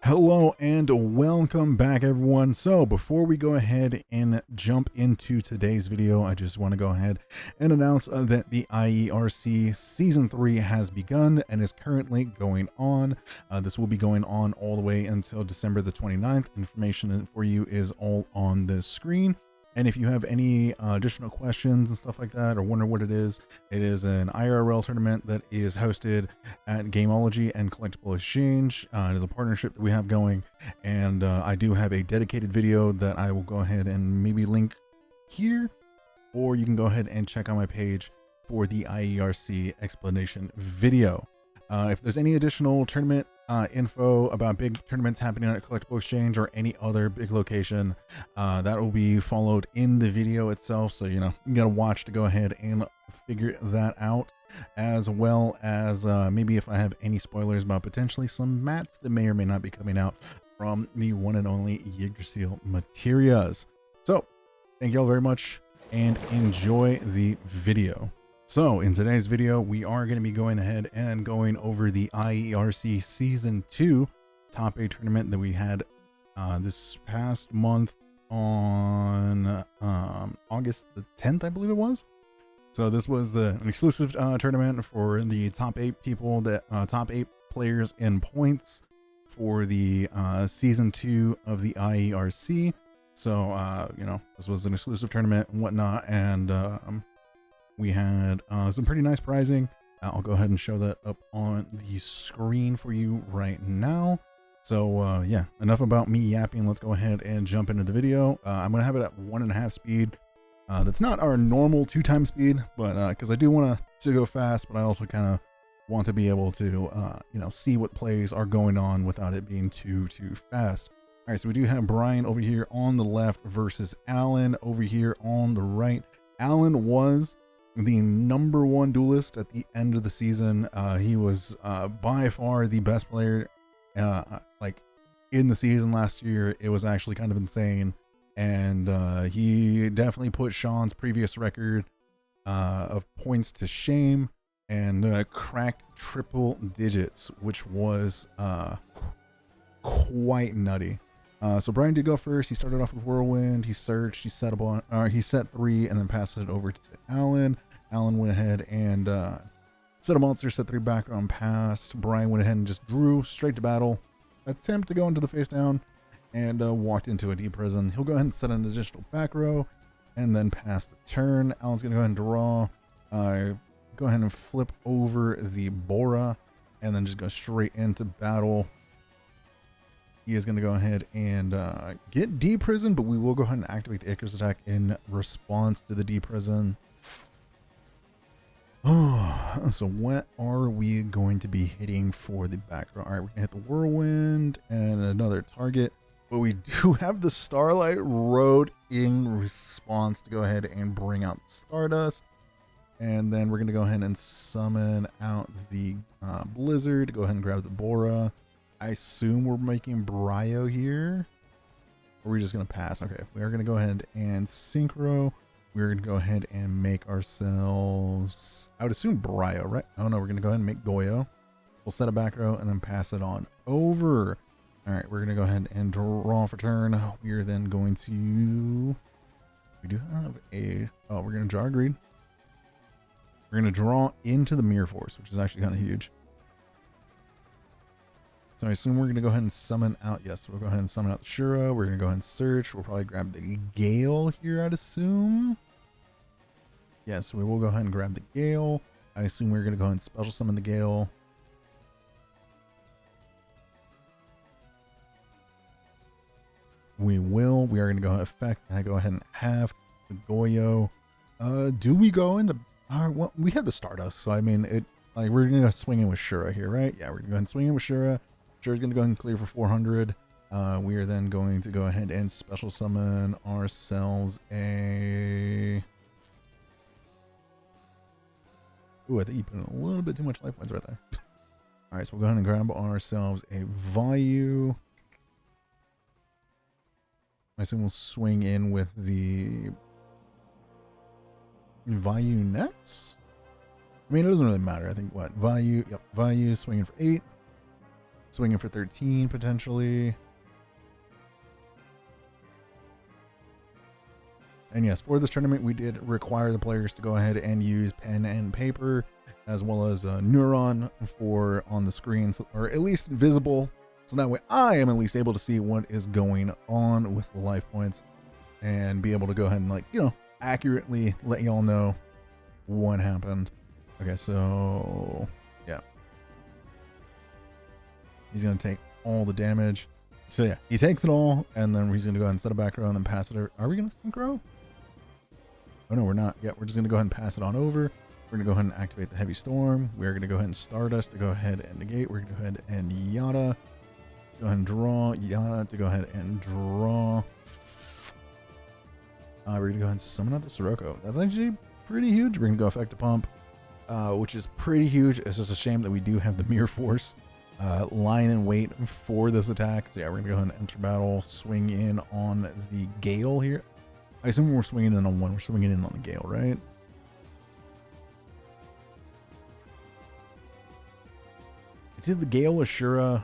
Hello and welcome back, everyone. So before we go ahead and jump into today's video, I just want to go ahead and announce that the IERC Season 3 has begun and is currently going on. This will be going on all the way until December the 29th. Information for you is all on the screen. And if you have any additional questions and stuff like that, or wonder what it is an IRL tournament that is hosted at Gameology and Collectible Exchange. It is a partnership that we have going, and I do have a dedicated video that I will go ahead and maybe link here, or you can go ahead and check out my page for the IERC explanation video. If there's any additional tournament info about big tournaments happening at Collectible Exchange or any other big location, that will be followed in the video itself. So, you gotta watch to go ahead and figure that out, as well as maybe if I have any spoilers about potentially some mats that may or may not be coming out from the one and only Yggdrasil Materias. So, thank you all very much and enjoy the video. So in today's video, we are going to be going ahead and going over the IERC Season 2 Top 8 tournament that we had this past month on August the 10th, I believe it was. So this was an exclusive tournament for the top 8 people, that top 8 players in points for the Season 2 of the IERC. So, this was an exclusive tournament and whatnot, and we had some pretty nice prizing. I'll go ahead and show that up on the screen for you right now. So yeah, enough about me yapping. Let's go ahead and jump into the video. I'm gonna have it at 1.5 speed. That's not our normal 2x speed, but because I do want to go fast, but I also kind of want to be able to see what plays are going on without it being too fast. All right, so we do have Brian over here on the left versus Alan over here on the right. Alan was the #1 duelist at the end of the season. He was by far the best player like in the season last year. It was actually kind of insane, and he definitely put Sean's previous record of points to shame, and cracked triple digits, which was quite nutty. So Brian did go first. He started off with Whirlwind. He searched, he set 3 and then passed it over to Alan. Alan went ahead and set a monster, set 3 background, passed. Brian went ahead and just drew straight to battle, attempt to go into the face down, and walked into a deep prison. He'll go ahead and set an additional back row and then pass the turn. Alan's gonna go ahead and draw, go ahead and flip over the Bora, and then just go straight into battle. He is going to go ahead and get de-prison, but we will go ahead and activate the Icarus attack in response to the de-prison. Oh, so what are we going to be hitting for the back row? All right, we're going to hit the Whirlwind and another target, but we do have the Starlight Road in response to go ahead and bring out Stardust. And then we're going to go ahead and summon out the Blizzard to go ahead and grab the Bora. I assume we're making Bryo here, or we're just going to pass. Okay, we are going to go ahead and synchro. We're going to go ahead and make ourselves, I would assume Bryo, right? Oh no, we're going to go ahead and make Goyo. We'll set a back row and then pass it on over. All right, we're going to go ahead and draw for turn. We are then going to, we do have a, oh, we're going to draw Greed. We're going to draw into the Mirror Force, which is actually kind of huge. So I assume we're going to go ahead and summon out. Yes, we'll go ahead and summon out the Shura. We're going to go ahead and search. We'll probably grab the Gale here, I'd assume. Yes, we will go ahead and grab the Gale. I assume we're going to go ahead and special summon the Gale. We will. We are going to go ahead and effect. I go ahead and have the Goyo. Do we go into... well, we have the Stardust, so I mean, like, we're going to go swing in with Shura here, right? Yeah, we're going to go ahead and swing in with Shura. Shura's going to go ahead and clear for 400. We are then going to go ahead and special summon ourselves a... Ooh, I think you put in a little bit too much life points right there. All right, so we'll go ahead and grab ourselves a Vayu. I assume we'll swing in with the Vayu next. I mean, it doesn't really matter. I think what Vayu, yep, Vayu swinging for 8. swinging for 13 potentially. And yes, for this tournament, we did require the players to go ahead and use pen and paper, as well as Neuron for on the screen, or at least visible, so that way I am at least able to see what is going on with the life points and be able to go ahead and, like, you know, accurately let y'all know what happened. Okay, so yeah, he's gonna take all the damage. So yeah, he takes it all, and then he's gonna go ahead and set it back around and pass it over. Are we gonna synchro? Oh no, we're not yet. We're just gonna go ahead and pass it on over. We're gonna go ahead and activate the heavy storm. We're gonna go ahead and Stardust to go ahead and negate. We're gonna go ahead and Yada. Go ahead and draw. Yada to go ahead and draw. We're gonna go ahead and summon out the Sirocco. That's actually pretty huge. We're gonna go effective pump, which is pretty huge. It's just a shame that we do have the Mirror Force lying in wait for this attack. So yeah, we're gonna go ahead and enter battle, swing in on the Gale here. I assume we're swinging in on one. We're swinging in on the Gale, right? It's either the Gale or Shura.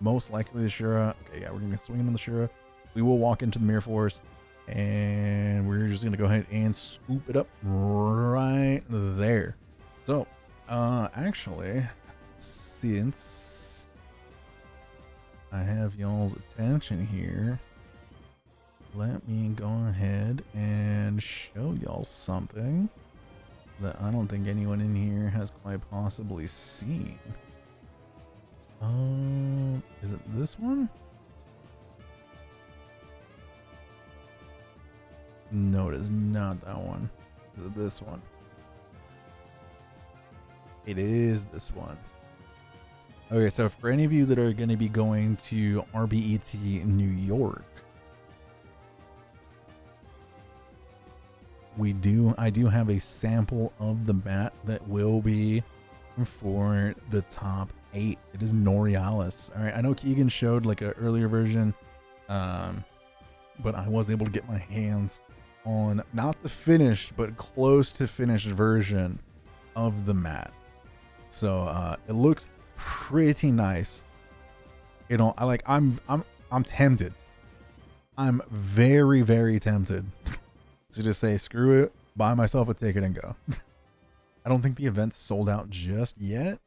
Most likely the Shura. Okay, yeah, we're gonna swing in on the Shura. We will walk into the Mirror Force, and we're just gonna go ahead and scoop it up right there. So, actually, since I have y'all's attention here, let me go ahead and show y'all something that I don't think anyone in here has quite possibly seen. Is it this one? No, it is not that one. Is it this one? It is this one. Okay, so for any of you that are going to be going to RBET in New York, I do have a sample of the bat that will be for the top 8. It is Norialis. All right, I know Keegan showed like an earlier version, but I was able to get my hands on not the finished, but close to finished version of the mat. So it looks pretty nice. You know, I'm tempted. I'm very, very tempted to just say screw it, buy myself a ticket and go. I don't think the event's sold out just yet,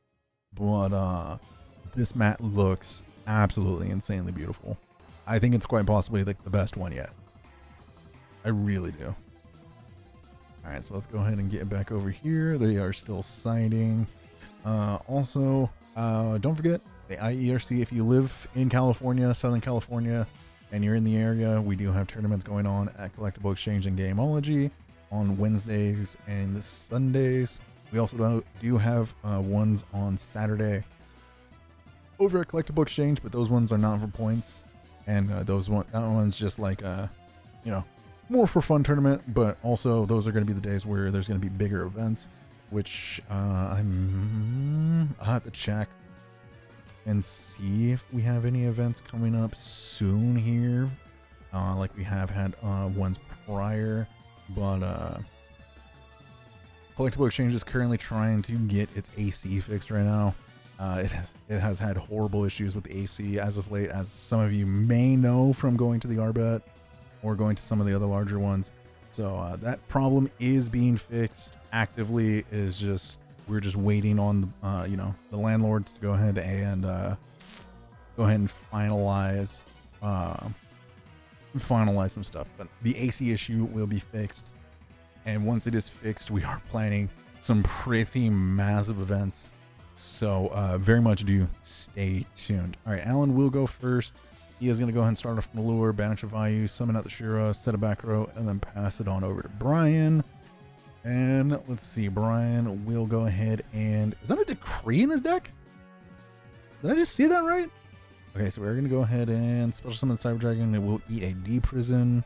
but this mat looks absolutely insanely beautiful. I think it's quite possibly like the best one yet. I really do. All right, so let's go ahead and get back over here. They are still sighting. Also, don't forget the IERC. If you live in California, Southern California, and you're in the area, we do have tournaments going on at Collectible Exchange and Gameology on Wednesdays and Sundays. We also do have ones on Saturday over at Collectible Exchange, but those ones are not for points, and that one's just like you know, more for fun tournament. But also those are going to be the days where there's going to be bigger events, which I'll have to check and see if we have any events coming up soon here, like we have had ones prior. But Collectible Exchange is currently trying to get its AC fixed right now. It has had horrible issues with the AC as of late, as some of you may know from going to the RBET or going to some of the other larger ones. So that problem is being fixed actively. It is just, we're just waiting on you know, the landlords to go ahead and finalize some stuff. But the AC issue will be fixed, and once it is fixed, we are planning some pretty massive events. So very much do stay tuned. All right, Alan will go first. He is going to go ahead and start off from the lure, banish a Vayu, summon out the Shura, set a back row, and then pass it on over to Brian. And let's see, Brian will go ahead and... Is that a Decree in his deck? Did I just see that right? Okay, so we're going to go ahead and special summon Cyber Dragon. It will eat a D prison.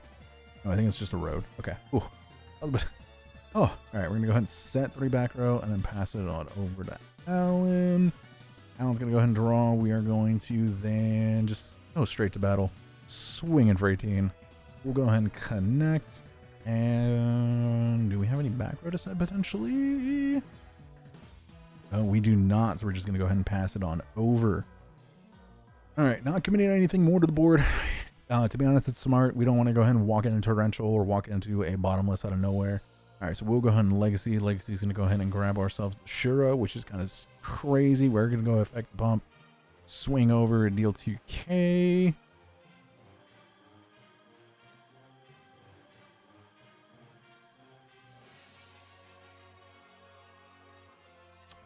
No, I think it's just a road. Okay. Ooh. Oh, all right. We're going to go ahead and set 3 back row and then pass it on over to Alan. Alan's going to go ahead and draw. We are going to then just go straight to battle. Swinging for 18. We'll go ahead and connect. And do we have any back row to set potentially? Oh, we do not. So we're just going to go ahead and pass it on over. All right, not committing anything more to the board. To be honest, it's smart. We don't want to go ahead and walk into a Rancho or walk into a bottomless out of nowhere. All right, so we'll go ahead and Legacy. Legacy's going to go ahead and grab ourselves the Shura, which is kind of crazy. We're going to go affect the pump, swing over and deal 2k.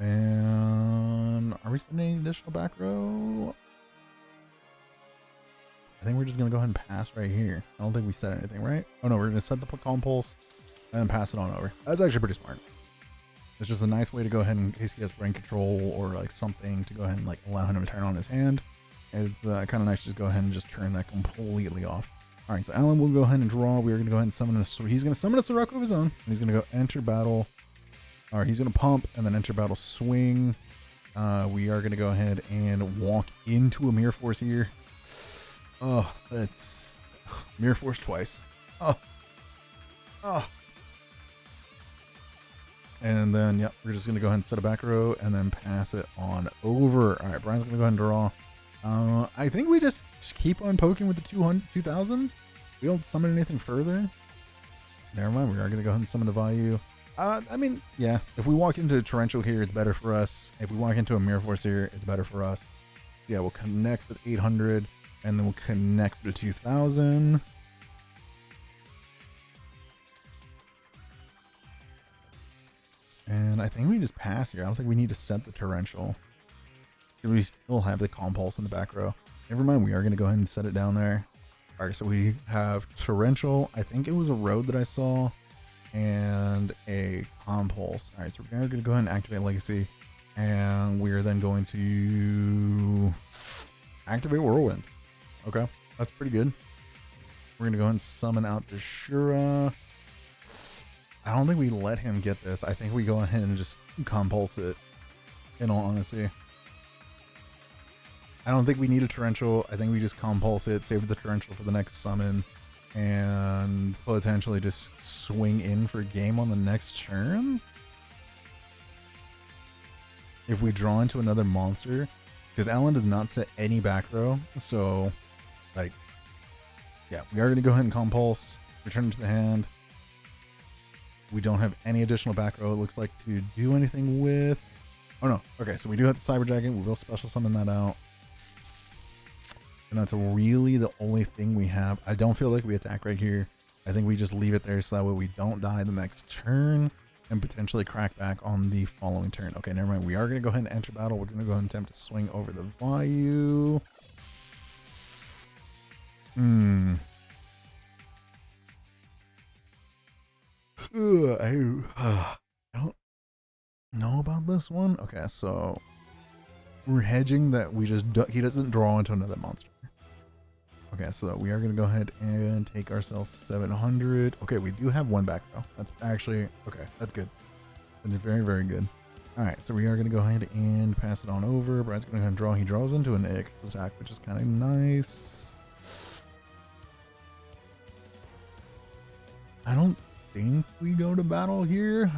And are we sending any additional back row? I think we're just going to go ahead and pass right here. I don't think we set anything, right? Oh no, we're going to set the calm pulse and then pass it on over. That's actually pretty smart. It's just a nice way to go ahead in case he has brain control or like something to go ahead and like allow him to turn on his hand. It's kind of nice to just go ahead and just turn that completely off. All right, so Alan will go ahead and draw. We are going to go ahead and summon a... He's going to summon a Sirocco of his own. And he's going to go enter battle. Or he's going to pump and then enter battle swing. We are going to go ahead and walk into a Mirror Force here. Oh, that's Mirror Force twice. Oh. And then, yep, we're just going to go ahead and set a back row and then pass it on over. All right, Brian's going to go ahead and draw. I think we just keep on poking with the 2000. We don't summon anything further. Never mind, we are going to go ahead and summon the value. I mean, yeah, if we walk into a Torrential here, it's better for us. If we walk into a Mirror Force here, it's better for us. Yeah, we'll connect with 800, and then we'll connect with 2000. And I think we just pass here. I don't think we need to set the Torrential. We still have the Calm Pulse in the back row. Never mind, we are going to go ahead and set it down there. All right, so we have Torrential. I think it was a road that I saw. And a Calm Pulse. All right, so we're going to go ahead and activate Legacy. And we're then going to activate Whirlwind. Okay, that's pretty good. We're going to go ahead and summon out the Shura. I don't think we let him get this. I think we go ahead and just compulse it, in all honesty. I don't think we need a Torrential. I think we just compulse it, save the Torrential for the next summon, and potentially just swing in for a game on the next turn. If we draw into another monster, because Alan does not set any back row, so like, yeah, we are going to go ahead and compulse, return it to the hand. We don't have any additional back row, it looks like, to do anything with. Oh no, okay, so we do have the Cyber Dragon. We will special summon that out. And that's really the only thing we have. I don't feel like we attack right here. I think we just leave it there so that way we don't die the next turn and potentially crack back on the following turn. Okay, never mind. We are going to go ahead and enter battle. We're going to go ahead and attempt to swing over the Vayu. I don't know about this one. Okay, so we're hedging that we just he doesn't draw into another monster. Okay, so we are going to go ahead and take ourselves 700. Okay, we do have one back row. That's actually, okay, that's good. That's very, very good. All right, so we are going to go ahead and pass it on over. Brian's going to go ahead and draw. He draws into an Ick attack, which is kind of nice. I don't think we go to battle here.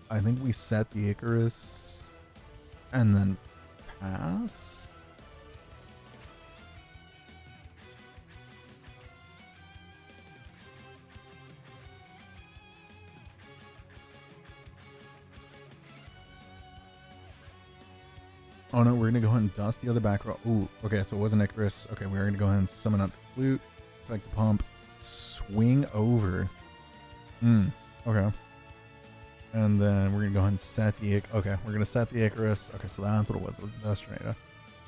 I think we set the Icarus and then pass. Oh no, we're gonna go ahead and dust the other back row. Ooh, okay, so it wasn't Icarus. Okay, we're gonna go ahead and summon out the flute, affect the pump, swing over. Okay. And then we're gonna go ahead and set the okay, we're gonna set the Icarus. Okay, so that's what it was. It was the dust tornado.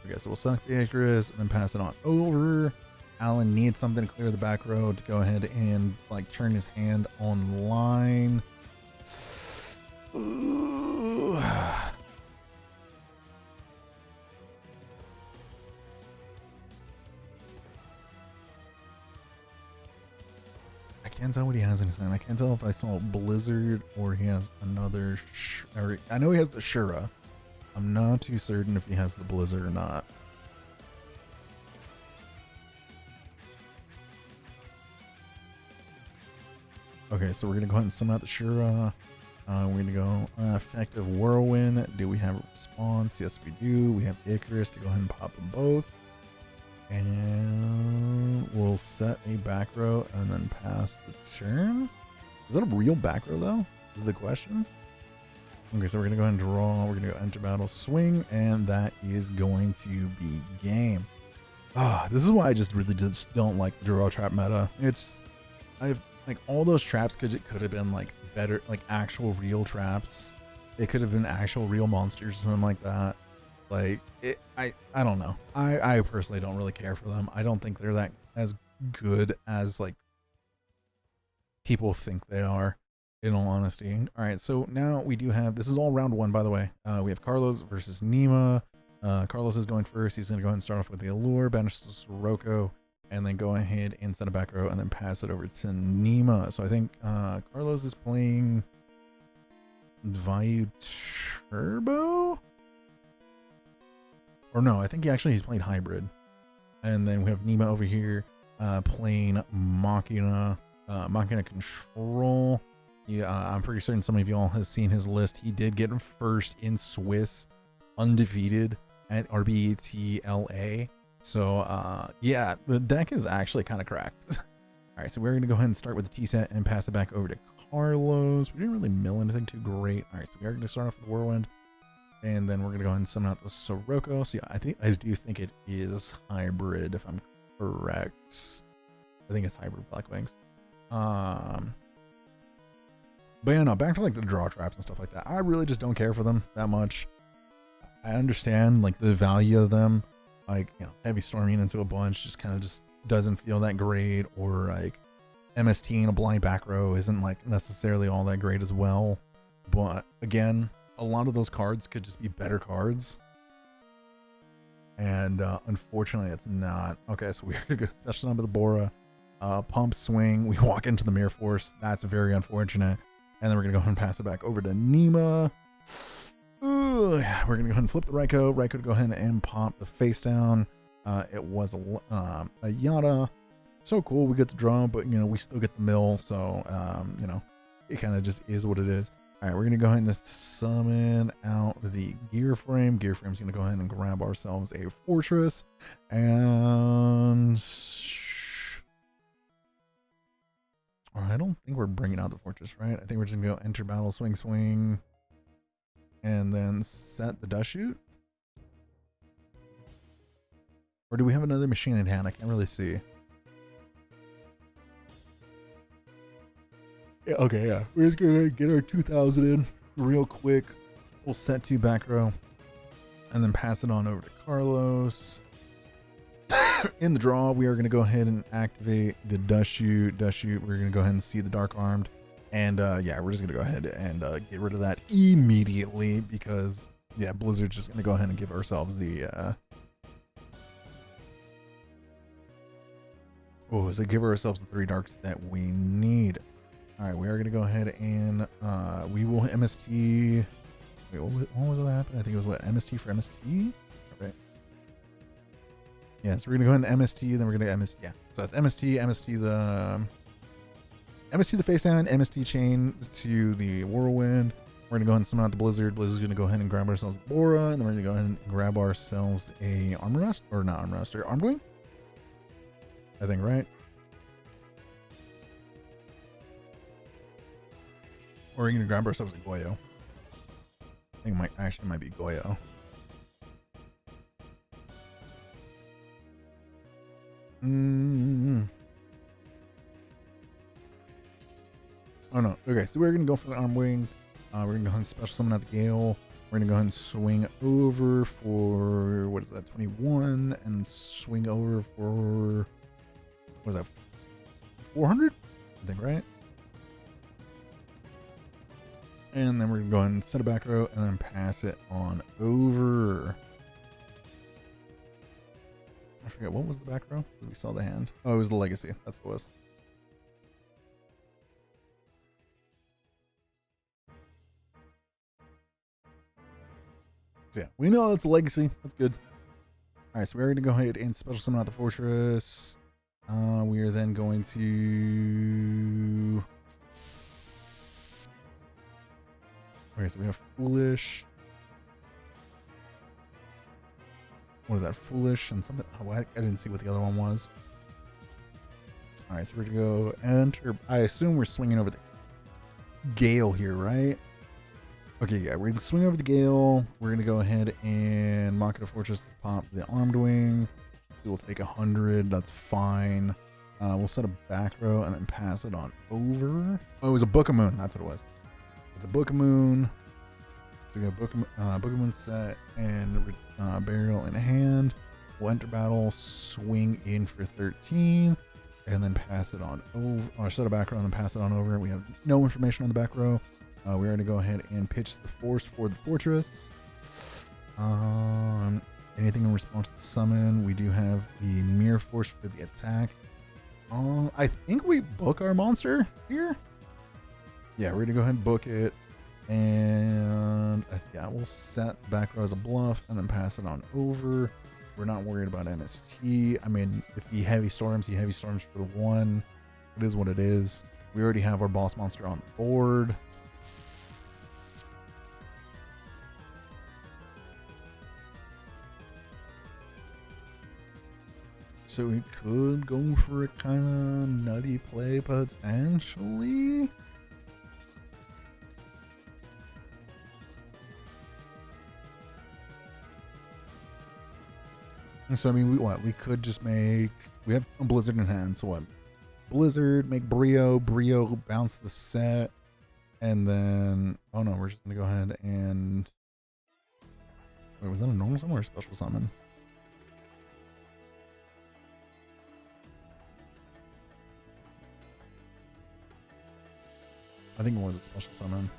Okay, so we'll set the Icarus and then pass it on over. Alan needs something to clear the back row to go ahead and like turn his hand online. Ooh. I can't tell what he has in his hand. I can't tell if I saw a Blizzard or he has another I know he has the Shura. I'm not too certain if he has the Blizzard or not. Okay, so we're gonna go ahead and summon out the Shura. We're gonna go effective Whirlwind. Do we have a response? Yes, we do. We have Icarus to go ahead and pop them both. And we'll set a back row and then pass the turn. Is that a real back row though? Is the question. Okay, so we're gonna go ahead and draw. We're gonna go enter battle, swing, and that is going to be game. Ah, this is why I just really just don't like the draw trap meta. I've like all those traps could have been like better, like actual real traps. It could have been actual real monsters or something like that. Like I don't know. I personally don't really care for them. I don't think they're that as good as like people think they are, in all honesty. All right, so now we do have, this is all round one, by the way. We have Carlos versus Nima. Carlos is going first. He's going to go ahead and start off with the allure, banish the Sirocco, and then go ahead and set a back row and then pass it over to Nima. So I think Carlos is playing Vayu Turbo? Or no, I think he's playing Hybrid. And then we have Nima over here playing Machina Control. Yeah, I'm pretty certain some of y'all has seen his list. He did get first in Swiss, undefeated at RBTLA. So yeah, the deck is actually kind of cracked. All right, so we're gonna go ahead and start with the T set and pass it back over to Carlos. We didn't really mill anything too great. All right, so we are gonna start off with Whirlwind, and then we're gonna go ahead and summon out the Sirocco. So yeah, I do think it is hybrid, if I'm correct. I think it's hybrid Black Wings. But yeah, no, back to like the draw traps and stuff like that. I really just don't care for them that much. I understand like the value of them, like, you know, heavy storming into a bunch just kind of just doesn't feel that great, or like MST in a blind back row isn't like necessarily all that great as well. But again, a lot of those cards could just be better cards. And unfortunately it's not. Okay, so we're gonna go special number the Bora, pump, swing, we walk into the Mirror Force. That's very unfortunate. And then we're gonna go ahead and pass it back over to Nima. We're gonna go ahead and flip the Rancho to go ahead and pop the face down. It was a Yada. So cool, we get to draw, but you know, we still get the mill. So you know, it kind of just is what it is. All right, we're gonna go ahead and summon out the Gear Frame. Gear Frame's gonna go ahead and grab ourselves a Fortress, and or I don't think we're bringing out the Fortress, right? I think we're just gonna go enter battle, swing, and then set the dust shoot. Or do we have another machine in hand? I can't really see. Yeah, okay, yeah. We're just gonna get our 2000 in real quick. We'll set to back row, and then pass it on over to Carlos. In the draw, we are going to go ahead and activate the dust shoot. We're going to go ahead and see the dark armed, and yeah, we're just going to go ahead and get rid of that immediately, because yeah, Blizzard's just going to go ahead and give ourselves the give ourselves the 3 darks that we need. All right, we are going to go ahead and we will MST. Wait, what was that happen? I think it was what, MST for MST. Okay. Yeah, so we're gonna go ahead and MST, then we're gonna MST. Yeah, so that's MST the face down, MST chain to the Whirlwind. We're gonna go ahead and summon out the Blizzard. Blizzard's gonna go ahead and grab ourselves the Bora, and then we're gonna go ahead and grab ourselves a Armor Rest, or not Armor Rest, or Armed Wing. I think, right? Or we're gonna grab ourselves a Goyo. I think it might be Goyo. Oh no. Okay, so we're gonna go for the Arm Wing. We're gonna go ahead and special summon out the Gale. We're gonna go ahead and swing over for, what is that, 21, and swing over for, what is that, 400? I think, right? And then we're gonna go ahead and set a back row and then pass it on over. I forget, what was the back row? We saw the hand. Oh, it was the Legacy. That's what it was. So yeah, we know it's a Legacy. That's good. All right, so we're going to go ahead and special summon out the Fortress. We are then going to... Okay, so we have Foolish. what is that? Foolish and something. Oh, I didn't see what the other one was. All right, so we're gonna go enter. I assume we're swinging over the Gale here, right? Okay, yeah, we're gonna swing over the Gale. We're gonna go ahead and Market a Fortress to pop the Armed Wing. So we'll take 100. That's fine. We'll set a back row and then pass it on over. Oh, it was a Book of Moon. That's what it was. It's a Book of Moon. So we got Book of Moon set and Burial in hand. We'll enter battle, swing in for 13. And then pass it on over, or set a back row and then pass it on over. We have no information on the back row. We're going to go ahead and pitch the force for the fortress. Anything in response to the summon. We do have the mirror force for the attack. I think we book our monster here. Yeah, we're going to go ahead and book it. And yeah, we'll set the back row as a bluff and then pass it on over. We're not worried about MST. I mean, if he heavy storms for the 1. It is what it is. We already have our boss monster on the board. So we could go for a kind of nutty play potentially. So I mean, we could just make, we have a Blizzard in hand, so what? Blizzard, make Brio bounce the set, and then, oh no, we're just gonna go ahead and, wait, was that a normal summon or a special summon? I think it was a special summon.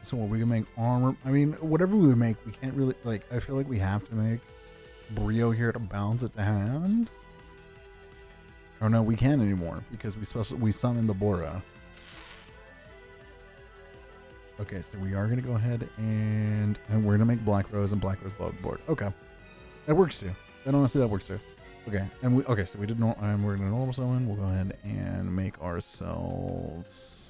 So what, we can make armor. I mean, whatever we make, we can't really, like, I feel like we have to make Brio here to bounce it to hand. Oh no, we can't anymore because we summoned the Bora. Okay, so we are gonna go ahead and we're gonna make Black Rose and Black Rose below the board. Okay, that works too. And honestly, that works too. Okay, and so we did we're gonna normal summon. We'll go ahead and make ourselves.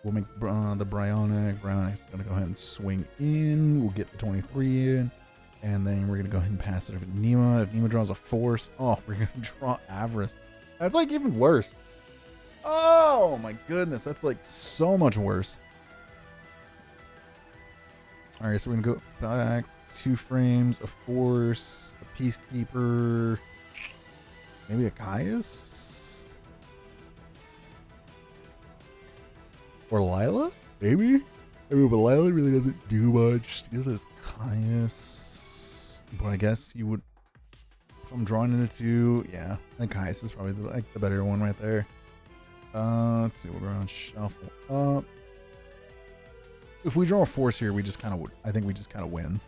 We'll make the Bryonic. Bryonic's gonna go ahead and swing in. We'll get the 23 in. And then we're going to go ahead and pass it over to Nima. If Nima draws a force, oh, we're going to draw Avarice. That's like even worse. Oh my goodness. That's like so much worse. All right, so we're going to go back 2 frames, a force, a Peacekeeper, maybe a Caius? Or Lila? Maybe? I mean, but Lila really doesn't do much. Steal this Caius. But I guess you would, if I'm drawing into 2, yeah, I think Caius is probably the better one right there. Let's see, we're going to shuffle up. If we draw a force here, we just kind of, I think we just kind of win.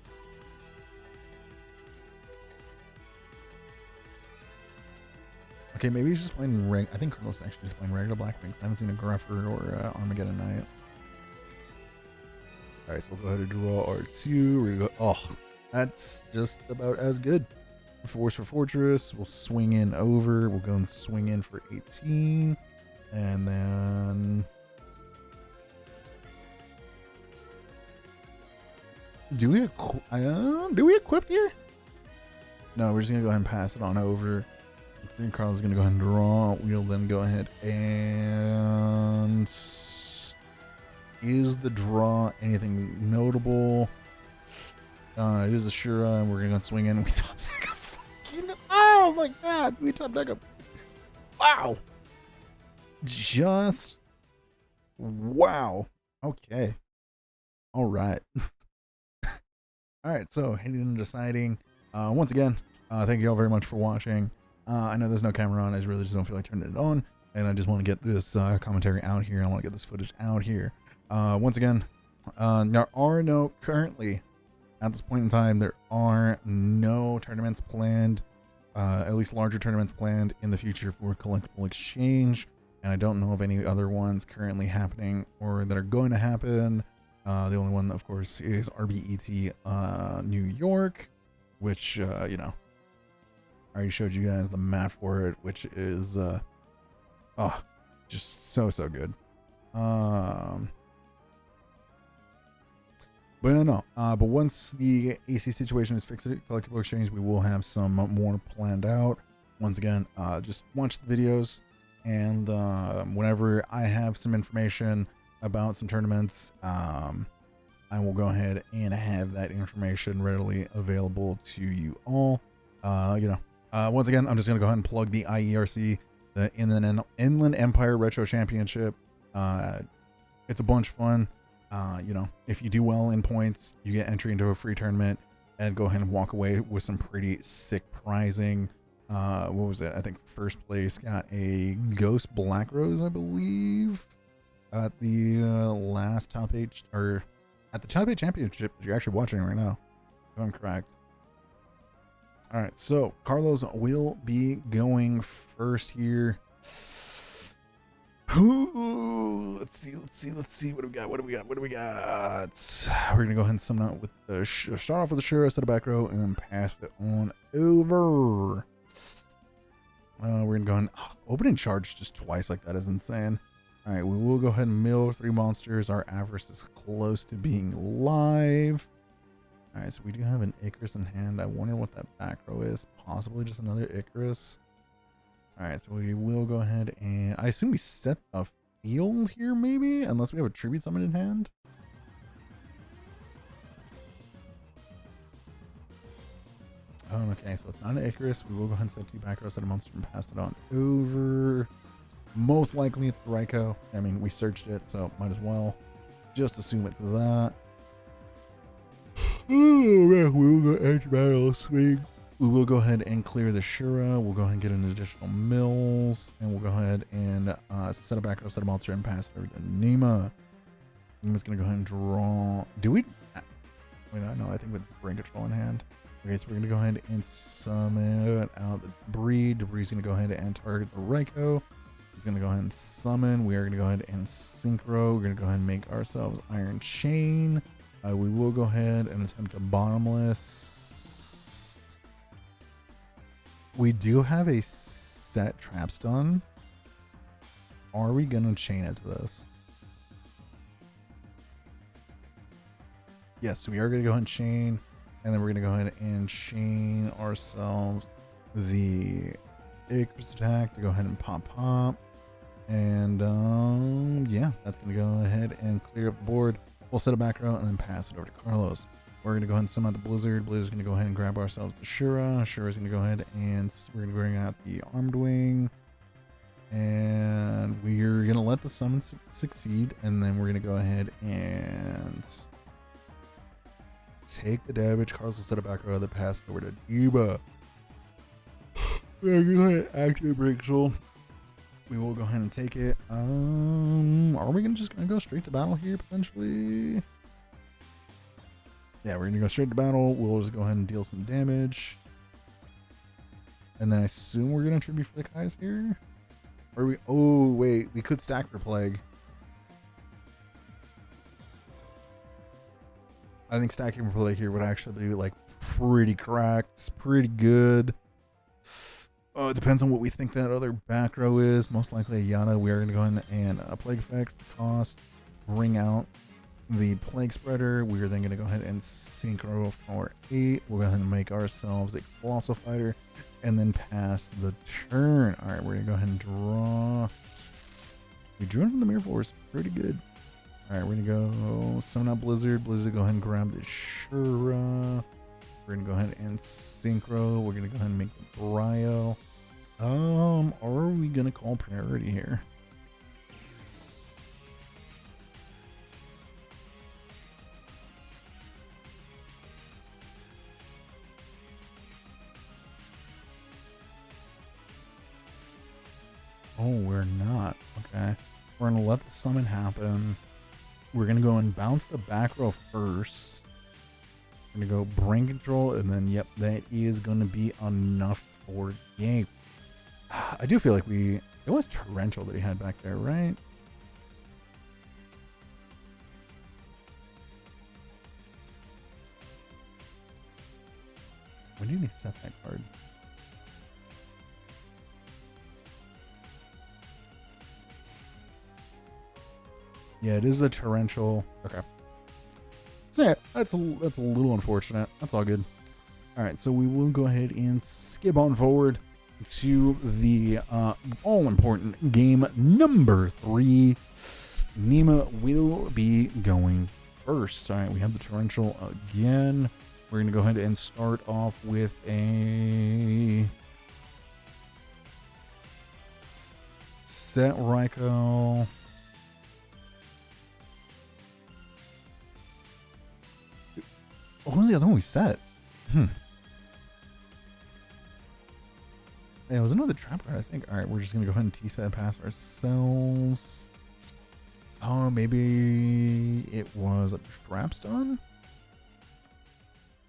Okay, maybe he's just playing I think Carlos actually just playing regular Black Wings. I haven't seen a Gruffer or Armageddon Knight. All right, so we'll go ahead and draw R2. We're gonna go, oh, that's just about as good. Force for Fortress. We'll swing in over. We'll go and swing in for 18. And then... Do we equip here? No, we're just going to go ahead and pass it on over. I think Carl's going to go ahead and draw. We'll then go ahead and... Is the draw anything notable? It is a Shura, and we're gonna swing in. We top deck a fucking. Oh my god! We top deck a. Wow! Just. Wow. Okay. All right. All right. So heading and deciding. Once again, thank you all very much for watching. I know there's no camera on. I really just don't feel like turning it on, and I just want to get this commentary out here. I want to get this footage out here. Once again, there are no currently. At this point in time, there are no tournaments planned, at least larger tournaments planned in the future for Collectible Exchange, and I don't know of any other ones currently happening or that are going to happen. The only one, of course, is RBET New York, which, you know, I already showed you guys the mat for it, which is, oh, just so good. But no, but once the AC situation is fixed at Collectible Exchange, we will have some more planned out. Once again, just watch the videos, and whenever I have some information about some tournaments, I will go ahead and have that information readily available to you all. You know, once again, I'm just going to go ahead and plug the IERC, the Inland Empire Retro Championship. It's a bunch of fun. You know, if you do well in points, you get entry into a free tournament and go ahead and walk away with some pretty sick prizing. What was it? I think first place got a Ghost Black Rose, I believe, at the last top 8, or at the top 8 championship that you're actually watching right now, if I'm correct. All right, so Carlos will be going first here. Ooh, let's see. What do we got? We're gonna go ahead and summon out with the start off with the Shura, set a back row, and then pass it on over. We're gonna go ahead and opening charge just twice like that is insane. All right, we will go ahead and mill 3 monsters. Our Avarice is close to being live. All right, so we do have an Icarus in hand. I wonder what that back row is. Possibly just another Icarus. All right, so we will go ahead and I assume we set a field here, maybe, unless we have a tribute summon in hand. Oh, okay, so it's not an Icarus. We will go ahead and set 2 back row, set a monster, and pass it on over. Most likely it's the Rancho. I mean, we searched it, so might as well just assume it's that. Oh man, we will go edge battle swing. We will go ahead and clear the Shura. We'll go ahead and get an additional mills, and we'll go ahead and set a back row, set a monster, and pass it over to Nima. Nima's gonna go ahead and draw. Do we? Wait, no, I think with brain control in hand. Okay, so we're gonna go ahead and summon out the Debris. Debris is gonna go ahead and target the Rancho. It's gonna go ahead and summon. We are gonna go ahead and synchro. We're gonna go ahead and make ourselves Iron Chain. We will go ahead and attempt a bottomless. We do have a set trap stun. Are we gonna chain it to this? Yes, we are gonna go ahead and chain, and then we're gonna go ahead and chain ourselves the Icarus attack to go ahead and pop. And yeah, that's gonna go ahead and clear up the board. We'll set a back row and then pass it over to Carlos. We're going to go ahead and summon out the Blizzard. Blizzard's going to go ahead and grab ourselves the Shura. Shura's going to go ahead and we're going to bring out the Armed Wing. And we're going to let the summon succeed. And then we're going to go ahead and take the damage. Carlos will set a back row, then pass it over to Diba. We're going to go ahead and activate Break Soul. We will go ahead and take it. Are we just going to go straight to battle here, potentially? Yeah, we're going to go straight to battle. We'll just go ahead and deal some damage. And then I assume we're going to tribute for the Kais here. Or we... Oh, wait. We could stack for Plague. I think stacking for Plague here would actually be, like, pretty cracked. Pretty good. Oh, it depends on what we think that other back row is. Most likely a Yada. We are going to go ahead and a Plague Effect cost. Bring out the Plague Spreader. We are then going to go ahead and synchro for 8. We'll go ahead and make ourselves a Colossal Fighter and then pass the turn. All right, we're going to go ahead and draw. We drew it from the Mirror Force. Pretty good. All right, we're going to go summon out Blizzard. Blizzard, go ahead and grab the Shura. We're going to go ahead and synchro. We're going to go ahead and make the Brio. Are we going to call priority here? Oh, we're not. Okay. We're going to let the summon happen. We're going to go and bounce the back row first. We're going to go brain control, and then, yep, that is going to be enough for game. I do feel like it was Torrential that he had back there, right? When did he set that card? Yeah, it is a torrential. Okay. So yeah, that's a little unfortunate. That's all good. All right, so we will go ahead and skip on forward to the all-important game number 3. Nima will be going first. All right, we have the torrential again. We're going to go ahead and start off with a set Raikou. What was the other one we set? Yeah, it was another trap card, I think. All right, we're just going to go ahead and T-set pass ourselves. Oh, maybe it was a trap stun?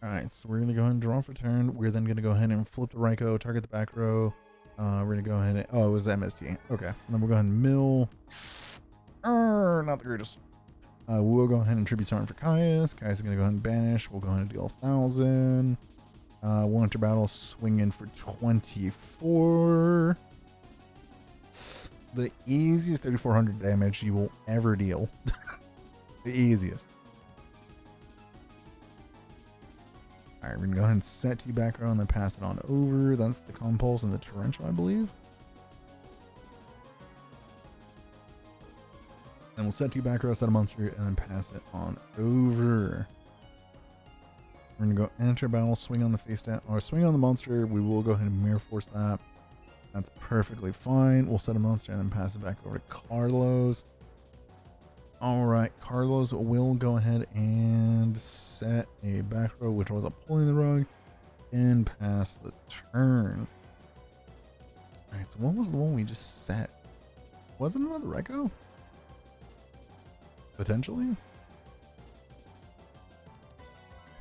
All right, so we're going to go ahead and draw for turn. We're then going to go ahead and flip the Raikou, target the back row. We're going to go ahead and... Oh, it was MST. Okay. And then we'll go ahead and mill. Not the greatest. We'll go ahead and tribute summon for Caius. Caius is going to go ahead and banish. We'll go ahead and deal 1,000. We'll enter battle, swing in for 24. The easiest 3,400 damage you will ever deal. The easiest. Alright, we're going to go ahead and set T back row and then pass it on over. That's the Compulse and the Torrential, I believe. Then we'll set T back row, set a monster, and then pass it on over. We're going to go enter battle, swing on the face down, or swing on the monster. We will go ahead and Mirror Force that. That's perfectly fine. We'll set a monster and then pass it back over to Carlos. Alright, Carlos will go ahead and set a back row, which was a pulling the rug, and pass the turn. Alright, so what was the one we just set? Wasn't it another Raikou? Potentially?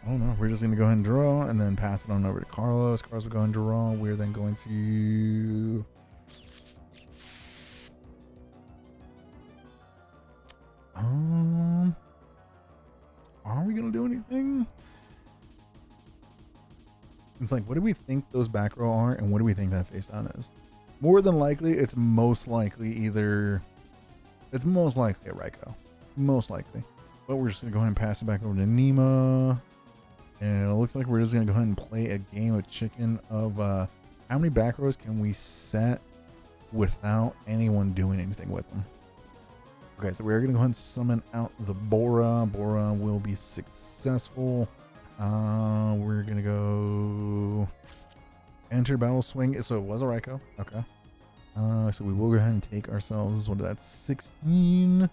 Oh no, we're just going to go ahead and draw and then pass it on over to Carlos. Carlos will go and draw. We're then going to... Are we going to do anything? It's like, what do we think those back row are and what do we think that face down is? More than likely, it's most likely either... It's most likely a Raikou. Most likely. But we're just going to go ahead and pass it back over to Nima. And it looks like we're just going to go ahead and play a game of chicken of how many back rows can we set without anyone doing anything with them. Okay, so we're going to go ahead and summon out the Bora. Bora will be successful. We're going to go enter battle swing. So it was a Raikou. Okay. So we will go ahead and take ourselves, what is that, 16.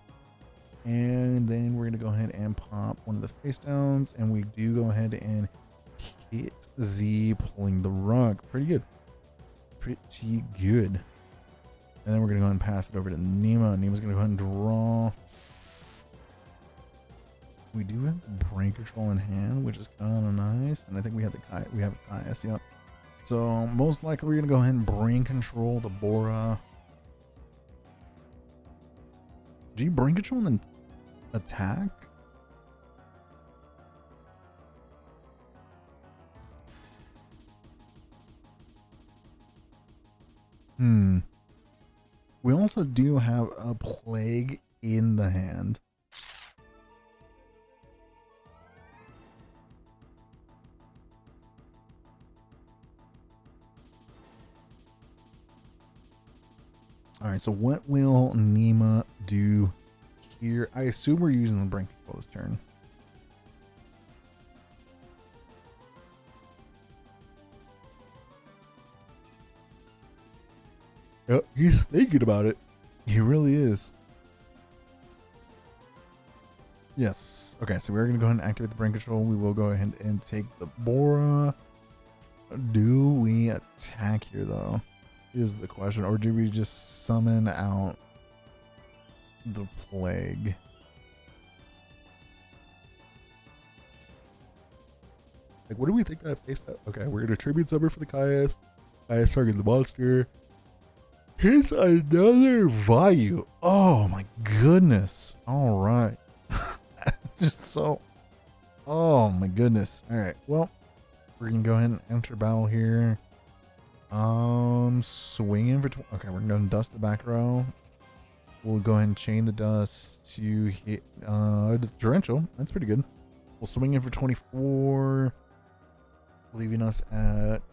And then we're going to go ahead and pop one of the face downs. And we do go ahead and hit the pulling the rug. Pretty good. Pretty good. And then we're going to go ahead and pass it over to Nima. Nima's going to go ahead and draw. We do have brain control in hand, which is kind of nice. And I think we have Caius, yep. So most likely we're going to go ahead and brain control the Bora. Do you brain control and then attack? We also do have a plague in the hand. Alright, so what will Nima do here? I assume we're using the brain control this turn. Yep, he's thinking about it. He really is. Yes. Okay, so we're going to go ahead and activate the brain control. We will go ahead and take the Bora. Do we attack here, though? Is the question. Or do we just summon out the plague? Like, what do we think that face out? Okay, we're going to tribute summon for the Caius. Caius target the monster. Here's another value. Oh my goodness. All right. It's just so. Oh my goodness. All right. Well, we're gonna go ahead and enter battle here. Swinging for okay, we're gonna dust the back row. We'll go ahead and chain the dust to hit Rancho. That's pretty good. We'll swing in for 24, leaving us at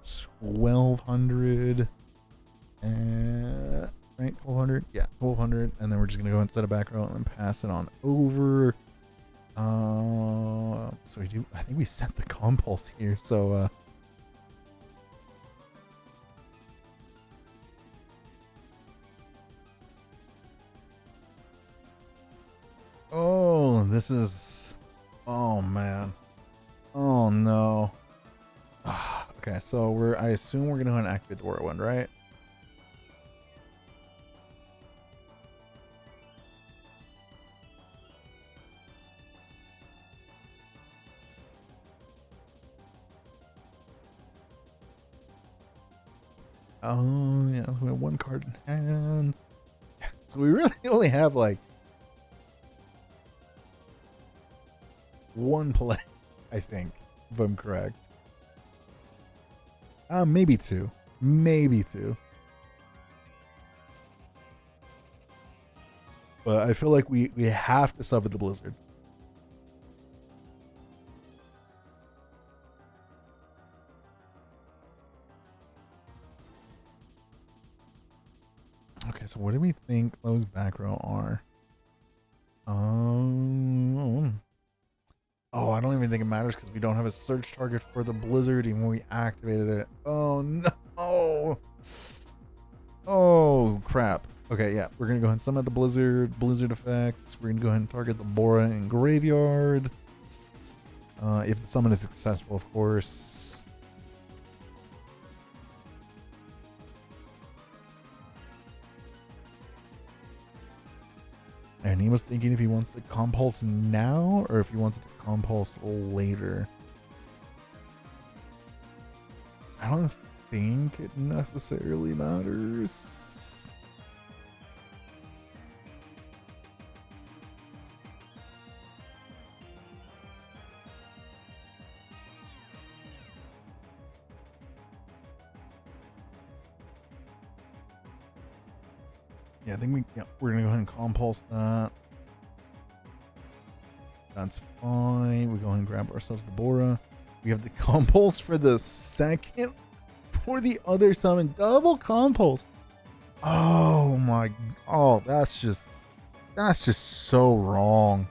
1200. Right, 1200. Yeah, 1200, and then we're just gonna go ahead and set a back row and then pass it on over. So we do. I think we set the compulse here. So oh, this is. Oh man. Oh no. Okay, so I assume we're gonna go ahead and activate the whirlwind, right? Oh yeah, so we have one card in hand. So we really only have like one play, I think, if I'm correct. Maybe two. Maybe two. But I feel like we have to sub with the Blizzard. Okay, so what do we think those back row are? Oh, I don't even think it matters because we don't have a search target for the Blizzard even when we activated it. Oh no! Oh crap. Okay, yeah, we're gonna go ahead and summon the Blizzard effects. We're gonna go ahead and target the Bora in Graveyard. If the summon is successful, of course. And he was thinking if he wants the compulse now or if he wants to compulse later. I don't think it necessarily matters. Yeah, I think we're gonna go ahead and compulse that. That's fine. We go ahead and grab ourselves the Bora. We have the compulse for the second for the other summon. Double compulse. Oh my. Oh, that's just so wrong.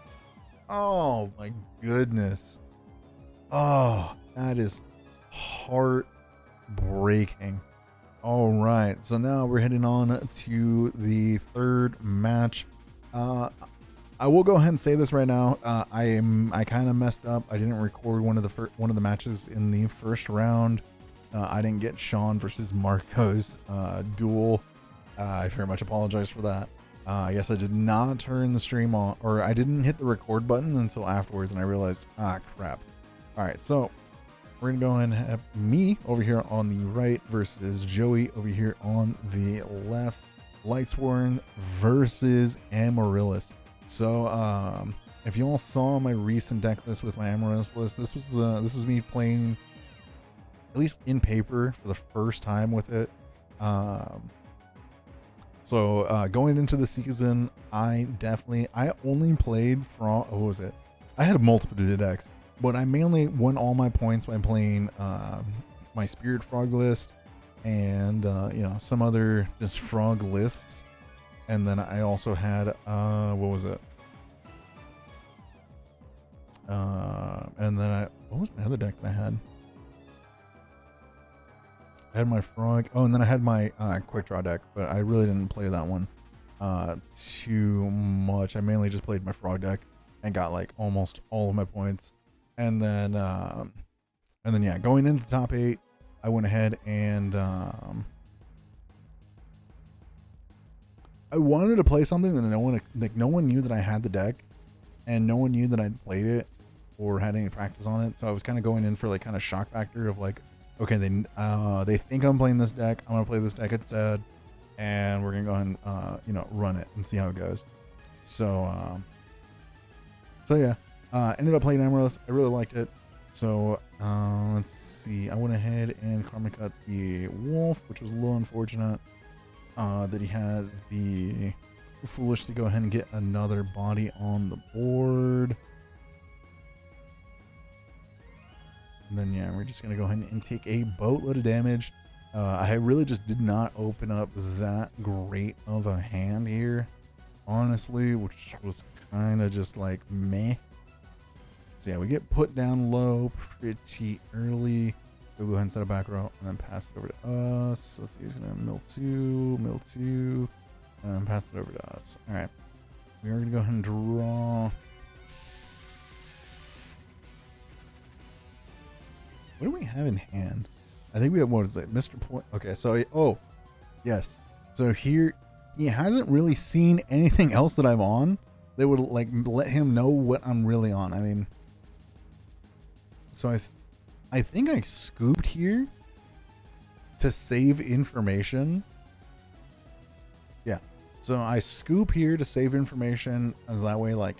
Oh my goodness. Oh, that is heartbreaking. All right, so now we're heading on to the third match. I will go ahead and say this right now. I kind of messed up. I didn't record one of the matches in the first round. I didn't get Sean versus Marco's duel. I very much apologize for that. I guess I did not turn the stream on, or I didn't hit the record button until afterwards, and I realized, crap. All right, so we're gonna go ahead and have me over here on the right versus Joey over here on the left. Lightsworn versus Amaryllis. So if you all saw my recent deck list with my Amaryllis list, this was me playing, at least in paper, for the first time with it. So going into the season, I only played from, what was it? I had multiple decks, but I mainly won all my points by playing my Spirit Frog list and some other just frog lists. And then I also had what was it? And then what was my other deck that I had? I had my frog. Oh, and then I had my quick draw deck, but I really didn't play that one too much. I mainly just played my frog deck and got like almost all of my points. And then yeah, going into the top 8, I went ahead and I wanted to play something that no one knew that I had the deck, and no one knew that I'd played it or had any practice on it. So I was kind of going in for like kind of shock factor of like, okay, they think I'm playing this deck. I'm gonna play this deck instead, and we're gonna go ahead and run it and see how it goes. So yeah, ended up playing Amaryllis. I really liked it. So let's see. I went ahead and karma cut the wolf, which was a little unfortunate. That he had the foolish to go ahead and get another body on the board. And then yeah, we're just gonna go ahead and take a boatload of damage. I really just did not open up that great of a hand here, honestly, which was kind of just like meh. So yeah, we get put down low pretty early. We'll go ahead and set a back row and then pass it over to us. Let's see, he's gonna mill two, and pass it over to us. All right, we are gonna go ahead and draw. What do we have in hand? I think we have, what is it, Mr. Point? Okay, so oh yes, so here he hasn't really seen anything else that I'm on that would like let him know what I'm really on. I mean, so I think I scooped here to save information. Yeah, so I scoop here to save information, as that way like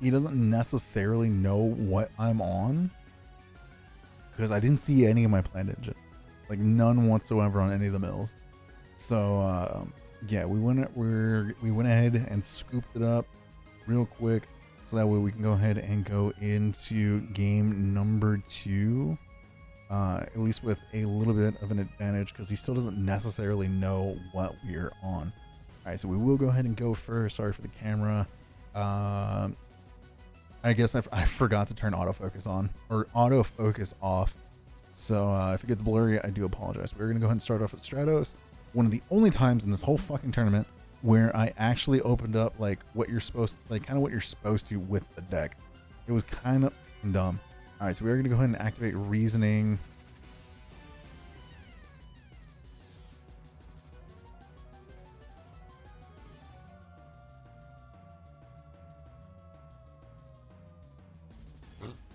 he doesn't necessarily know what I'm on, because I didn't see any of my plant engine, like none whatsoever on any of the mills. So yeah, we went ahead and scooped it up real quick, so that way we can go ahead and go into game number 2, at least with a little bit of an advantage, because he still doesn't necessarily know what we're on. All right, so we will go ahead and go first. Sorry for the camera. I guess I forgot to turn autofocus on, or autofocus off. So if it gets blurry, I do apologize. We're gonna go ahead and start off with Stratos. One of the only times in this whole fucking tournament where I actually opened up like what you're supposed to, like kind of what you're supposed to with the deck. It was kind of dumb. All right, so we're gonna go ahead and activate Reasoning.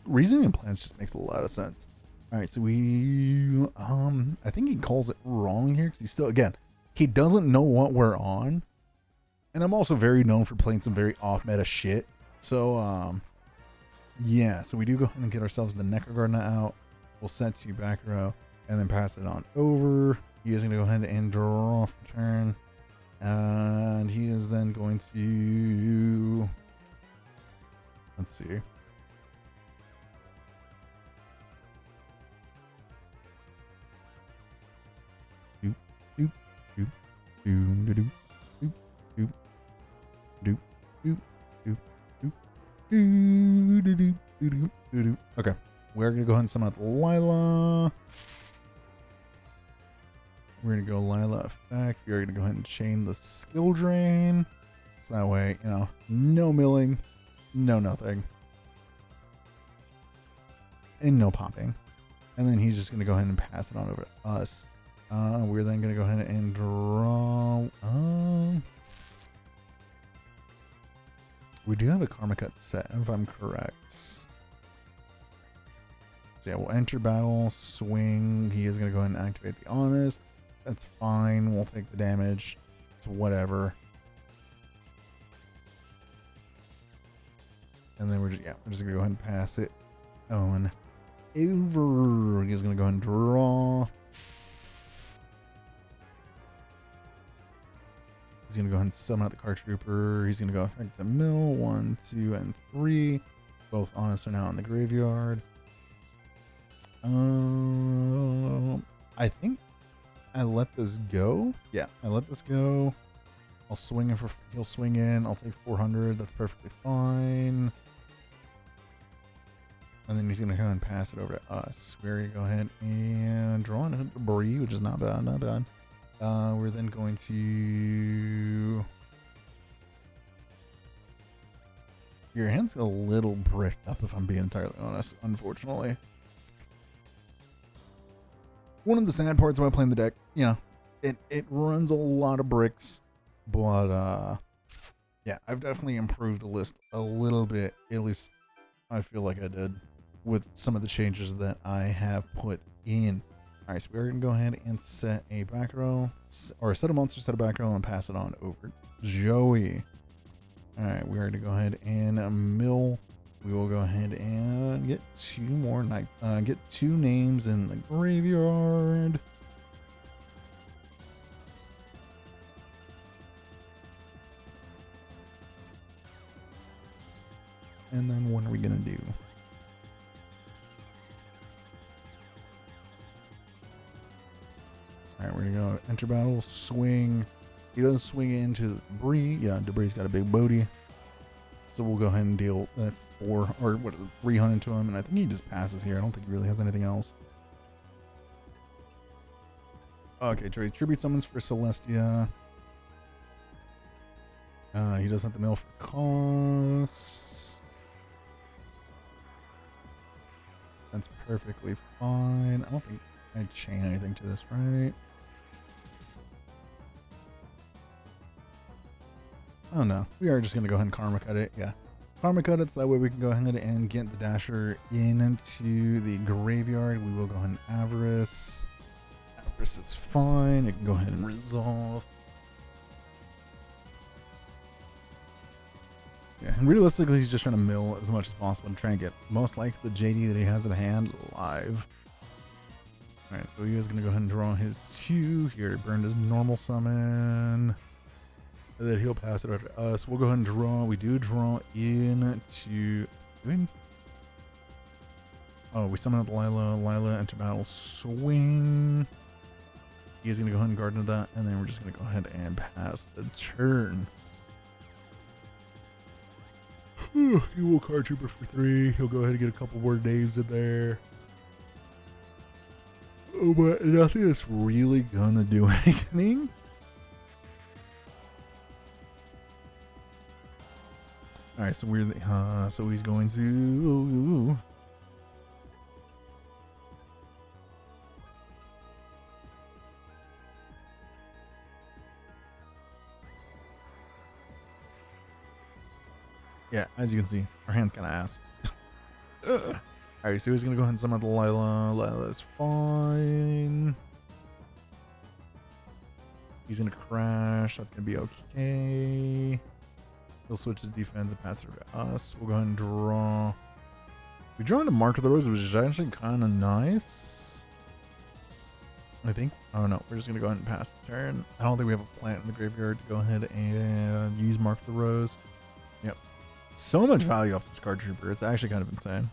Reasoning plans just makes a lot of sense. All right, so we I think he calls it wrong here, because he's still, again, he doesn't know what we're on, and I'm also very known for playing some very off meta shit. So yeah, so we do go ahead and get ourselves the Necrogardna out. We'll set to back row and then pass it on over. He is going to go ahead and draw off the turn, and he is then going to, let's see. Okay, we're gonna go ahead and summon out the Lila. We're gonna go Lila effect. We're gonna go ahead and chain the skill drain, so that way, you know, no milling, no nothing, and no popping. And then he's just gonna go ahead and pass it on over to us. We're then gonna go ahead and draw. We do have a karma cut set, if I'm correct. So yeah, we'll enter battle, swing. He is gonna go ahead and activate the Honest. That's fine. We'll take the damage. It's whatever. And then we're just gonna go ahead and pass it on over. He's gonna go ahead and draw. He's gonna go ahead and summon out the Card Trooper. He's gonna go affect the mill. 1, 2, and 3. Both Honest are now in the graveyard. I think I let this go. Yeah, I let this go. I'll swing in for, he'll swing in. I'll take 400. That's perfectly fine. And then he's gonna go ahead and pass it over to us. We're gonna go ahead and draw into debris, which is not bad, not bad. We're then going to. Your hand's a little bricked up, if I'm being entirely honest, unfortunately. One of the sad parts about playing the deck, you know, it runs a lot of bricks, but yeah, I've definitely improved the list a little bit. At least I feel like I did with some of the changes that I have put in. All right, so we're gonna go ahead and set a back row, or set a monster, set a back row, and pass it on over Joey. All right, we're gonna go ahead and mill we will go ahead and get two more get two names in the graveyard. And then what are we gonna do? All right, we're gonna go enter battle, swing. He doesn't swing into the debris. Yeah, debris's got a big booty. So we'll go ahead and deal 300 to him, and I think he just passes here. I don't think he really has anything else. Okay, trade tribute summons for Celestia. He does have the mill for costs. That's perfectly fine. I don't think I chain anything to this, right? Oh no, we are just going to go ahead and karma cut it. Yeah, karma cut it so that way we can go ahead and get the dasher into the graveyard. We will go ahead and avarice. Avarice is fine. It can go ahead and resolve. Yeah, and realistically, he's just trying to mill as much as possible and try and get most likely the JD that he has at hand live. Alright, so he is going to go ahead and draw his 2 here. Burn his normal summon. And then he'll pass it over to us. We'll go ahead and draw. We do draw into... Oh, we summon out Lila. Lila enter battle. Swing. He's going to go ahead and guard into that. And then we're just going to go ahead and pass the turn. He will card trooper for 3. He'll go ahead and get a couple more names in there. Oh, but nothing that's really going to do anything. Alright, so so he's going to... Yeah, as you can see, our hand's kind of ass. Alright, so he's going to go ahead and summon the Lila. Lila's fine. He's going to crash. That's going to be okay. He'll switch to defense and pass it over to us. We'll go ahead and draw. We draw into Mark of the Rose, which is actually kind of nice. I think. Oh no, we're just going to go ahead and pass the turn. I don't think we have a plant in the graveyard to go ahead and use Mark of the Rose. Yep. So much value off this card trooper. It's actually kind of insane.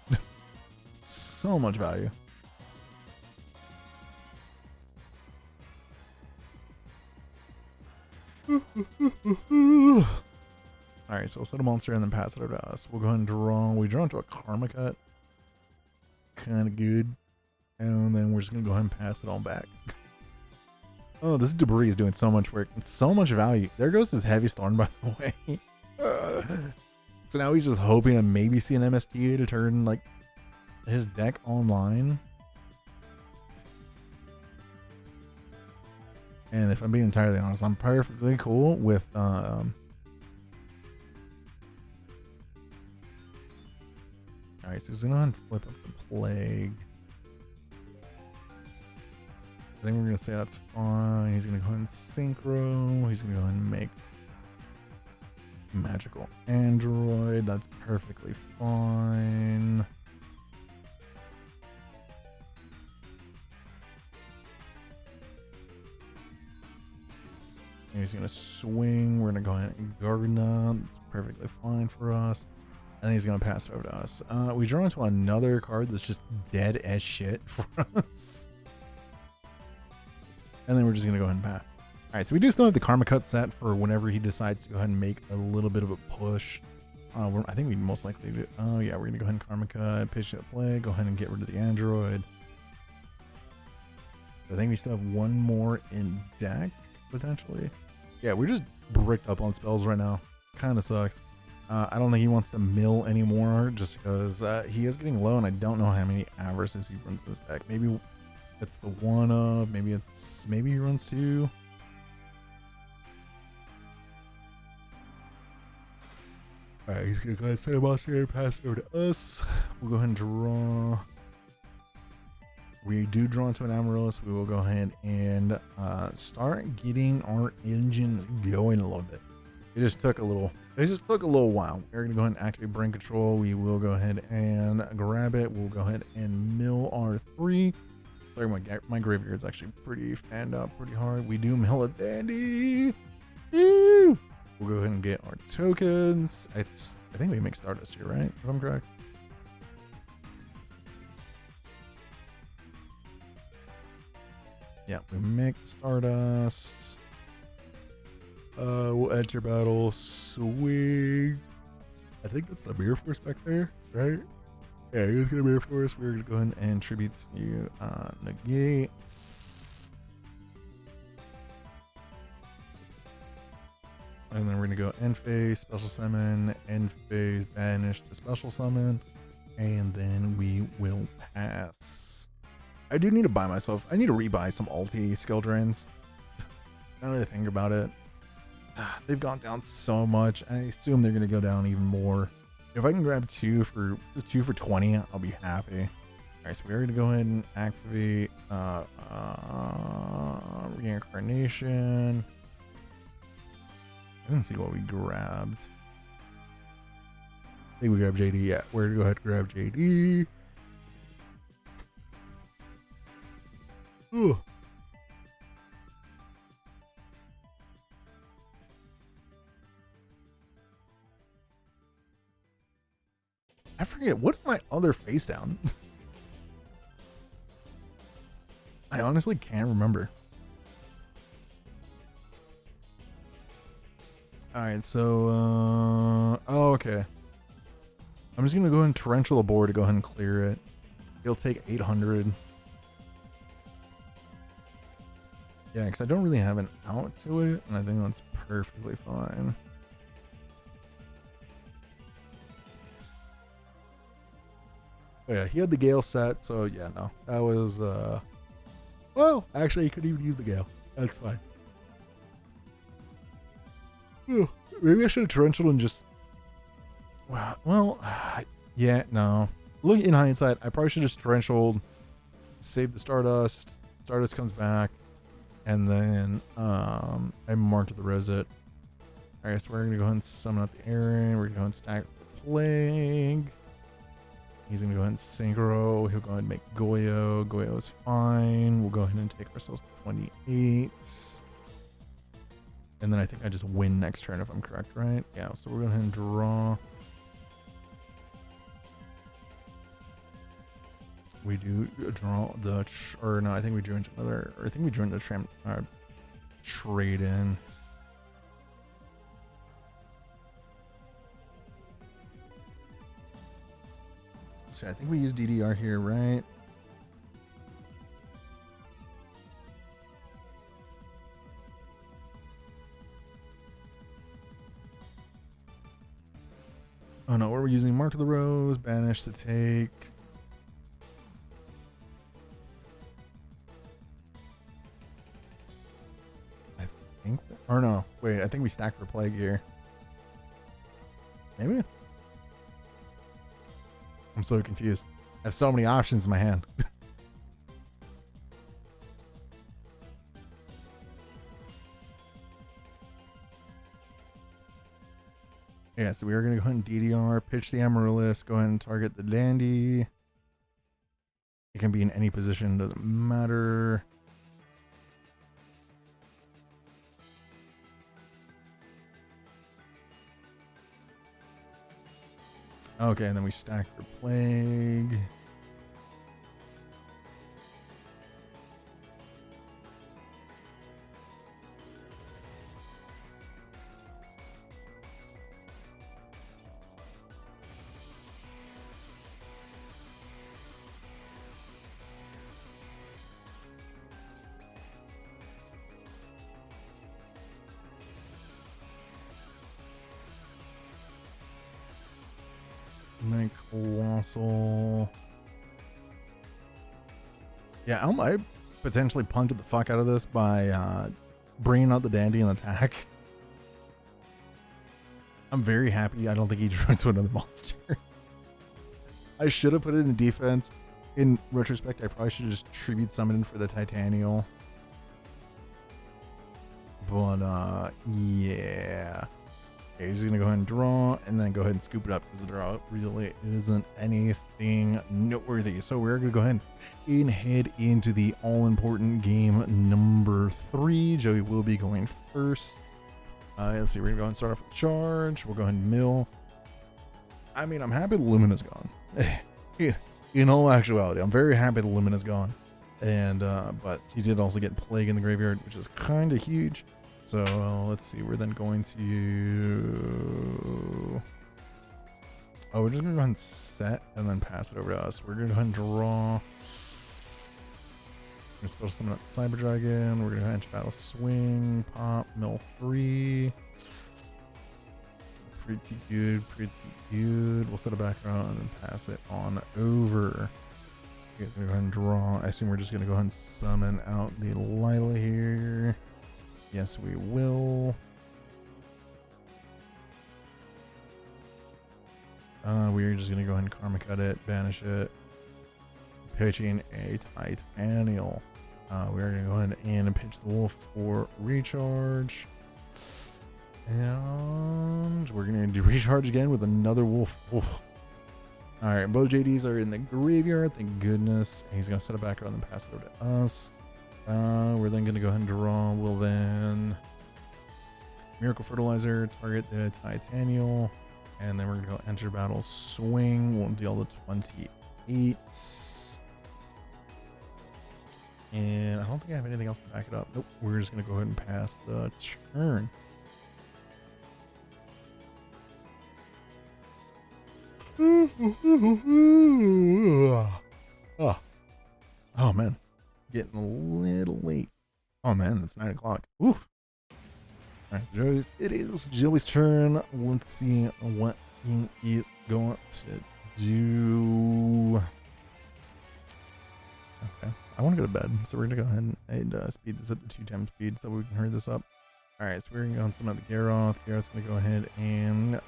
So much value. Alright, so we'll set a monster and then pass it over to us. We'll go ahead and draw. We draw into a karma cut. Kind of good. And then we're just going to go ahead and pass it all back. Oh, this debris is doing so much work. It's so much value. There goes his heavy storm, by the way. So now he's just hoping to maybe see an MST to turn like his deck online. And if I'm being entirely honest, I'm perfectly cool with alright, so he's gonna go ahead and flip up the plague. I think we're gonna say that's fine. He's gonna go ahead and synchro. He's gonna go ahead and make magical android. That's perfectly fine. And he's gonna swing. We're gonna go ahead and garden up. It's perfectly fine for us. And then he's gonna pass it over to us. We draw into another card that's just dead as shit for us. And then we're just gonna go ahead and pass. Alright, so we do still have the karma cut set for whenever he decides to go ahead and make a little bit of a push. I think we most likely do. Oh yeah, we're gonna go ahead and karma cut, pitch that play, go ahead and get rid of the android. I think we still have one more in deck, potentially. Yeah, we're just bricked up on spells right now. Kind of sucks. I don't think he wants to mill anymore just because he is getting low and I don't know how many avarices he runs this deck. Maybe it's the one of, maybe he runs 2. Alright, he's gonna go ahead and set a monster and pass it over to us. We'll go ahead and draw. We do draw into an Amaryllis. We will go ahead and start getting our engine going a little bit. It just took a little while. We're gonna go ahead and activate brain control. We will go ahead and grab it. We'll go ahead and mill our 3. Sorry, my graveyard's actually pretty fanned out pretty hard. We do mill a dandy. Woo! We'll go ahead and get our tokens. I think we make Stardust here, right? If I'm correct. Yeah, we make Stardust. We'll enter battle. Swing. I think that's the Mirror Force back there, right? Yeah, he's gonna Mirror Force. We're gonna go ahead and tribute to negate. And then we're gonna go end phase, special summon, end phase, banish to special summon, and then we will pass. I do need to buy myself. I need to rebuy some ulti skill drains. Now that I think about it, they've gone down so much. I assume they're gonna go down even more. If I can grab 2 for 20, I'll be happy. All right, so we're gonna go ahead and activate reincarnation. I didn't see what we grabbed. I think we grabbed JD. Yeah, we're gonna go ahead and grab JD. Ooh. I forget, what's my other face down? I honestly can't remember. Alright, so, oh, okay. I'm just gonna go ahead and torrential a board to go ahead and clear it. It'll take 800. Yeah, because I don't really have an out to it, and I think that's perfectly fine. Oh yeah, he had the Gale set, so yeah, no. That was, well, actually, he couldn't even use the Gale. That's fine. Maybe I should have torrential and just... Well, yeah, no. Look, in hindsight, I probably should have just torrential, save the Stardust. Stardust comes back, and then I marked the Rosette. Alright, so we're gonna go ahead and summon out the Aaron. We're gonna go ahead and stack the Plague. He's gonna go ahead and synchro. He'll go ahead and make Goyo. Goyo is fine. We'll go ahead and take ourselves to 28. And then I think I just win next turn if I'm correct, right? Yeah, so we're going to go ahead and draw. We do draw the, or no, I think we drew into another, or I think we drew into trade in. So I think we use DDR here, right? Oh no, we're using Mark of the Rose, banish to take. I think, or no, wait, I think we stack for Plague here. Maybe? I'm so confused. I have so many options in my hand. Yeah, so we are going to go ahead and DDR, pitch the Amaryllis, go ahead and target the Dandy. It can be in any position, doesn't matter. Okay, and then we stack for Plague. Make Colossal. Yeah, I might potentially punted the fuck out of this by bringing out the Dandy and attack. I'm very happy I don't think he drew into another monster. I should have put it in defense. In retrospect, I probably should have just tribute summoned for the Titanial. But, yeah. Okay, he's gonna go ahead and draw and then go ahead and scoop it up because the draw really isn't anything noteworthy. So we're gonna go ahead and head into the all-important game number 3. Joey will be going first. Let's see, we're gonna go ahead and start off with charge. We'll go ahead and mill. I mean, I'm happy the Lumina's gone. In all actuality, I'm very happy the Lumina's gone. And but he did also get Plague in the graveyard, which is kind of huge. So let's see, we're then going to, we're just gonna go ahead and set and then pass it over to us. We're gonna go ahead and draw. We're gonna special summon up Cyber Dragon. We're gonna enter battle, swing, pop, mill 3. Pretty good, pretty good. We'll set a background and pass it on over. We're gonna go ahead and draw. I assume we're just gonna go ahead and summon out the Lila here. Yes, we will. We're just gonna go ahead and karma cut it, banish it, pitching a Titanial. We're gonna go ahead and pitch the wolf for recharge. And we're gonna do recharge again with another wolf. Oof. All right, both JDs are in the graveyard, thank goodness. And he's gonna set it back around and pass it over to us. We're then gonna go ahead and draw. We'll then Miracle Fertilizer, target the Titanial, and then we're gonna go enter battle, swing. We'll deal the 28. And I don't think I have anything else to back it up. Nope, we're just gonna go ahead and pass the turn. Oh man, getting a little late. Oh man, it's 9 o'clock. Oof. All right, so it is Joey's turn. Let's see what he is going to do. Okay, I want to go to bed, so we're gonna go ahead and speed this up to 2 times speed so we can hurry this up. All right, so we're gonna go and summon out the Garoth. Garoth's gonna go ahead and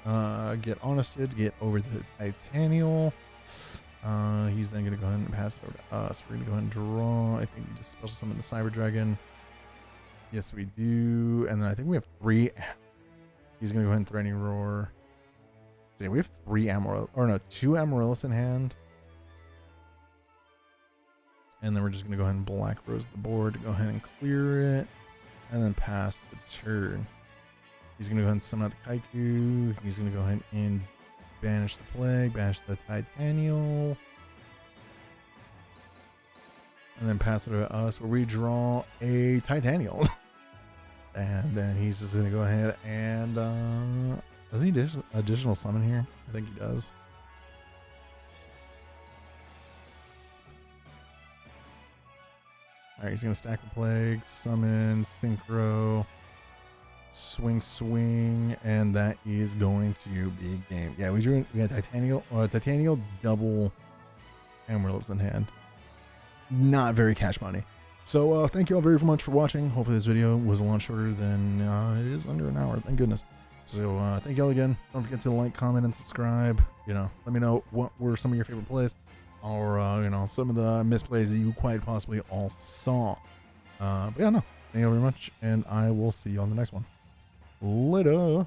get Honested, get over the Titanial. He's then gonna go ahead and pass it over to us. We're gonna go ahead and draw. I think we just special summon the Cyber Dragon. Yes, we do. And then I think we have 3. He's gonna go ahead and Threatening Roar. See, we have 3 Amaryllis, or no, 2 Amaryllis in hand. And then we're just gonna go ahead and Black Rose the board to go ahead and clear it. And then pass the turn. He's going to go ahead and summon out the Kaiku. He's going to go ahead and banish the Plague, banish the Titanial. And then pass it to us where we draw a Titanial. And then he's just going to go ahead and... does he additional summon here? I think he does. Alright, he's gonna stack the Plague, summon, synchro, swing, and that is going to be game. Yeah, we had Titanial double Amaryllis in hand. Not very cash money. So thank you all very much for watching. Hopefully this video was a lot shorter than it is under an hour. Thank goodness. So thank you all again. Don't forget to like, comment, and subscribe. You know, let me know what were some of your favorite plays, or you know, some of the misplays that you quite possibly all saw. But yeah, no, thank you all very much, and I will see you on the next one. Later.